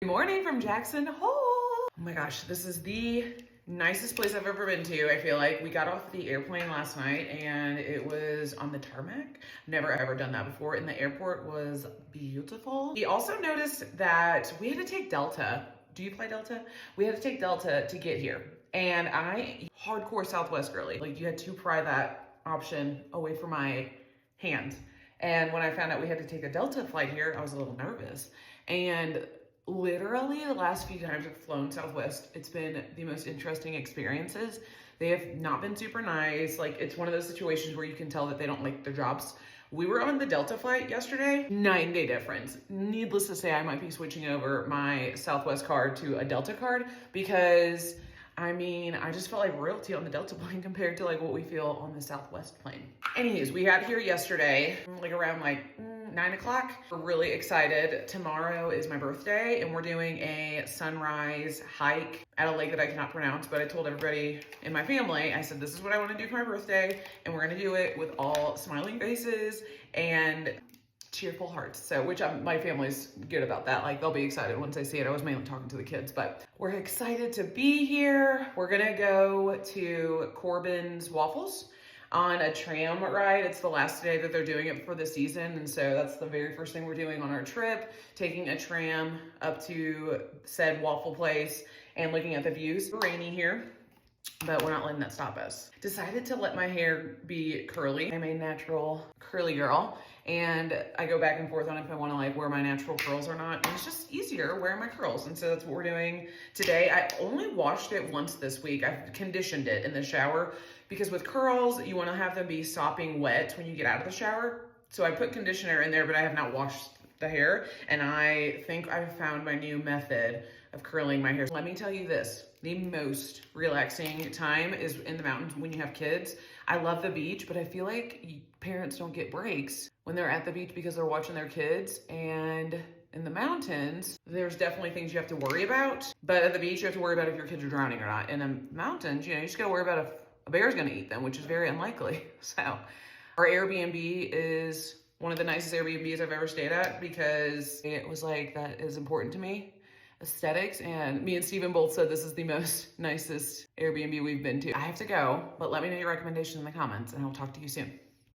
Good morning from Jackson Hole. Oh my gosh, this is the nicest place I've ever been to. I feel like we got off the airplane last night and it was on the tarmac. Never ever done that before, and the airport was beautiful. We also noticed that we had to take Delta. Do you fly Delta? We had to take Delta to get here. And I, hardcore Southwest girly, like you had to pry that option away from my hand. And when I found out we had to take a Delta flight here, I was a little nervous. And literally the last few times I've flown Southwest, it's been the most interesting experiences. They have not been super nice. Like, it's one of those situations where you can tell that they don't like their jobs. We were on the Delta flight yesterday, 9-day difference. Needless to say, I might be switching over my Southwest card to a Delta card because I mean, I just felt like royalty on the Delta plane compared to like what we feel on the Southwest plane. Anyways, we got here yesterday, like around 9 o'clock. We're really excited. Tomorrow is my birthday and we're doing a sunrise hike at a lake that I cannot pronounce, but I told everybody in my family, I said, this is what I want to do for my birthday. And we're gonna do it with all smiling faces and cheerful hearts. So, which my family's good about that. Like, they'll be excited once they see it. I was mainly talking to the kids, but we're excited to be here. We're gonna go to Corbin's Waffles on a tram ride. It's the last day that they're doing it for the season. And so that's the very first thing we're doing on our trip, taking a tram up to said waffle place and looking at the views. It's rainy here, but we're not letting that stop us. Decided to let my hair be curly. I'm a natural curly girl, and I go back and forth on if I want to like wear my natural curls or not. And it's just easier wearing my curls, and so that's what we're doing today. I only washed it once this week. I've conditioned it in the shower because with curls, you want to have them be sopping wet when you get out of the shower. So I put conditioner in there, but I have not washed the hair, and I think I've found my new method of curling my hair. Let me tell you this, the most relaxing time is in the mountains when you have kids. I love the beach, but I feel like parents don't get breaks when they're at the beach because they're watching their kids. And in the mountains, there's definitely things you have to worry about, but at the beach, you have to worry about if your kids are drowning or not. In the mountains, you just gotta worry about if a bear's gonna eat them, which is very unlikely. So our Airbnb is one of the nicest Airbnbs I've ever stayed at because it was like, that is important to me. Aesthetics, and me and Steven both said this is the most nicest Airbnb we've been to. I have to go, but let me know your recommendations in the comments and I'll talk to you soon.